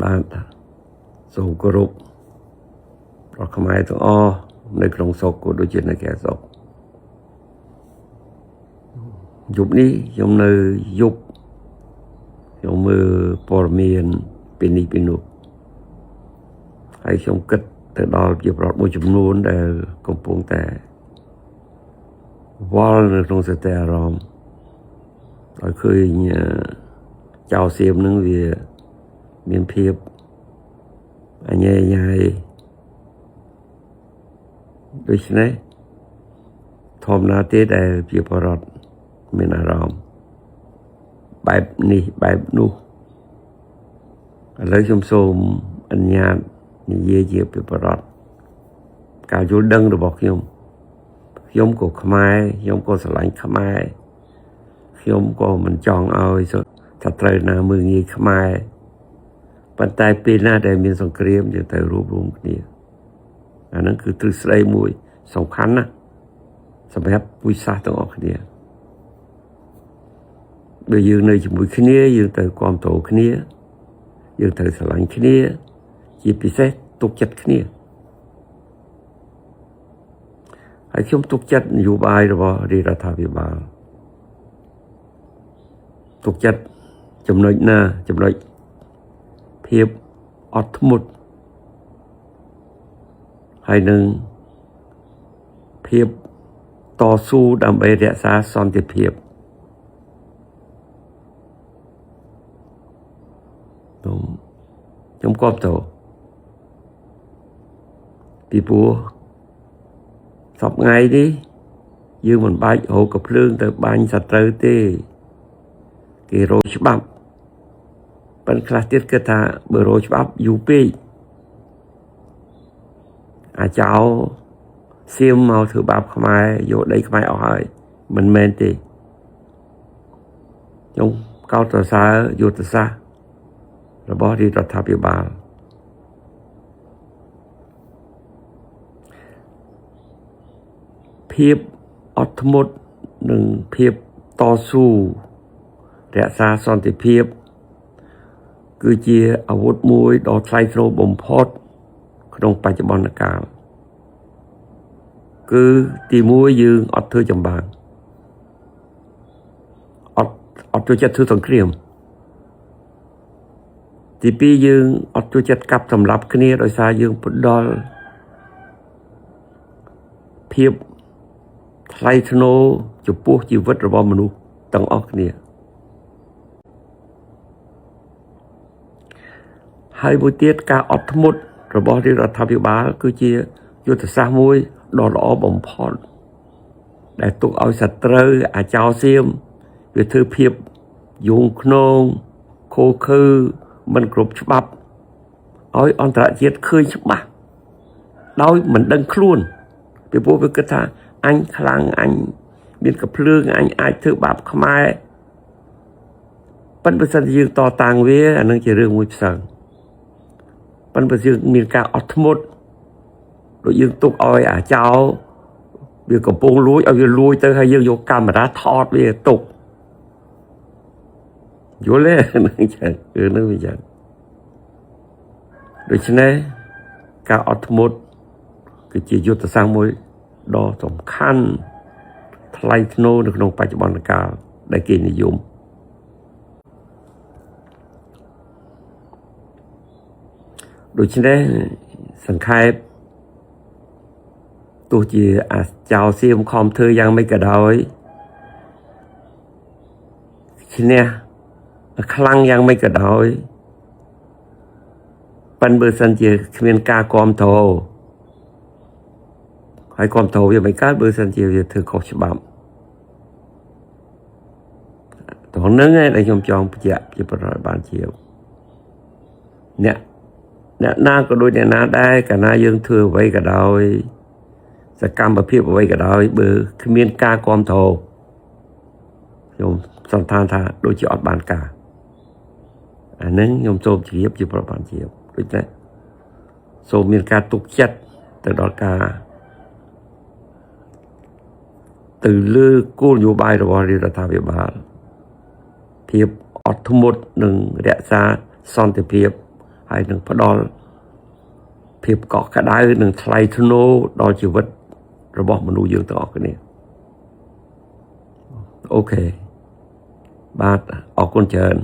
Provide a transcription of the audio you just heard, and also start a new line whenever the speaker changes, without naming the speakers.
បានសូមគោរពដល់ខ្មែរទាំងអស់នៅក្នុងស្រុកក៏ដូចជានៅក្រៅស្រុកយប់នេះខ្ញុំនៅយប់ខ្ញុំមើលព័ត៌មានពីនេះពីនោះហើយខ្ញុំគិតទៅដល់ជាប្រវត្តិមួយចំនួនដែលកំពុងតែវល់នៅក្នុងសតិអារម្មណ៍ឲ្យឃើញចៅសៀមនឹងវាមានភាពអញ្ញែញ៉ៃដូច្នេះធម្មតាទេដែលជាបរិបទមានអារម្មណ៍បែបនេះបែបនោះឥឡូវខ្ញុំសូមអនុញ្ញាតនិយាយជាពីបរិបទការយល់ដឹងរបស់ខ្ញុំក៏ខ្មែរខ្ញុំក៏ស្រឡាញ់ខ្មែរខ្ញុំក៏មិនចង់ឲ្យថាត្រូវណាមើលងាយខ្មែរប៉ុន្តែពេលណាដែលមានសង្គ្រាមយើងត្រូវរួបរวมគ្នាអាហ្នឹងគឺទ្រឹស្ដីមួយសំខាន់ណាស់សម្រាប់ពុទ្ធសាសន៍ទាំងអស់គ្នាបើយើងនៅជាមួយគ្នាយើងត្រូវគាំទ្រគ្នាយើងត្រូវស្រឡាញ់គ្នាជាពិសេសទុកចិត្តគ្នាហើយខ្ញុំទុកចិត្តនយោបាយរបស់រដ្ឋាភិបាលទុកចិត្តចំណុចណាចំណុចភាពអត់ធ្មត់ហើយនឹងភាពតស៊ូដើម្បីរក្សាសន្តិភាពខ្ញុំគាំទ្រពីព្រោះសពថ្ងៃនេះយើងមិនបាច់រកកំភ្លើងទៅបាញ់សត្រូវទេគេរកច្បាប់ប៉ុន្តែខ្លះទៀតគឺថាបើរកច្បាប់យូរពេកអាចោសៀមមកធ្វើបាបខ្មែរយកដីខ្មែរអស់ហើយមិនមែនទេខ្ញុំកោតសរសើរយុទ្ធសាស្ត្ររបស់រដ្ឋាភិបាលភាពអត់ធ្មត់និងភាពតស៊ូរក្សាសន្តិភាពគឺជាអាវុធមួយដ៏ថ្លៃថ្នូរបំផុតក្នុងបច្ចុប្បន្នកាលគឺទី1យើងអត់ធ្វើចម្បាំងអត់ចូលចិត្តធ្វើសង្គ្រាមទី2យើងអត់ចូលចិត្តកាប់សម្លាប់គ្នាដោយសារយើងផ្ដល់ភាពថ្លៃថ្នូរចំពោះជីវិតរបស់មនុស្សទាំងអស់គ្នាហើយមួយទៀតការអត់ធ្មត់របស់រដ្ឋាភិបាលគឺជាយុទ្ធសាស្ត្រមួយដ៏ល្អបំផុតដែលទុកឲ្យសត្រូវអាចោសៀមវាធ្វើភាពយងខ្នងខូខើមិនគ្រប់ច្បាប់ឲ្យអន្តរជាតិឃើញច្បាស់ដោយមិនដឹងខ្លួនពីព្រោះវាគិតថាអញខ្លាំងអញមានកំភ្លើងអញអាចធ្វើបាបខ្មែរប៉ុន្តែបើសិនជាយើងតតាំងវាអានឹងជារឿងមួយផ្សេងប៉ុន្តែបើយើងមានការអត់ធ្មត់ដូចយើងទុកឲ្យអាចោវាកំពុងលួចឲ្យវាលួចទៅហើយយើងយកកាមេរ៉ាថតវាទុកយល់ទេនឹងចឹងគឺនឹងវាចឹងដូច្នេះការអត់ធ្មត់គឺជាយុទ្ធសាស្ត្រមួយដ៏សំខាន់ថ្លៃថ្នូរនៅក្នុងបច្ចុប្បន្នកាលដែលគេនិយមដូច្នេះសង្ខេបទោះជាអាចោសៀមខំធ្វើយ៉ាងម៉េចក៏ដោយឈ្នះខ្លាំងយ៉ាងម៉េចក៏ដោយប៉ុន្តែបើសិនជាគ្មានការគាំទ្រហើយគាំទ្រវាមិនកើតបើសិនជាវាធ្វើខុសច្បាប់ត្រង់ហ្នឹងឯងដែលខ្ញុំចង់បញ្ជាក់ជាប្រវត្តិបានជាអ្នកណាក៏ដូចអ្នកណាដែរកាលណាយើងធ្វើអ្វីក៏ដោយសកម្មភាពអ្វីក៏ដោយបើគ្មានការគាំទ្រខ្ញុំសន្និដ្ឋានថាដូចជាអត់បានការអាហ្នឹងខ្ញុំសូមជ្រាបជាប្រវត្តិជាដូចនេះសូមមានការទុកចិត្តទៅដល់ការទៅលើគោលនយោបាយរបស់រដ្ឋាភិបាលភាពអត់ធ្មត់និងរក្សាសន្តិភាព ហើយនឹងផ្ដល់ភាពកក់ក្ដៅនិងថ្លៃថ្នូរដល់ជីវិតរបស់មនុស្សយើងទាំងអស់គ្នាអូខេបាទអរគុណច្រើន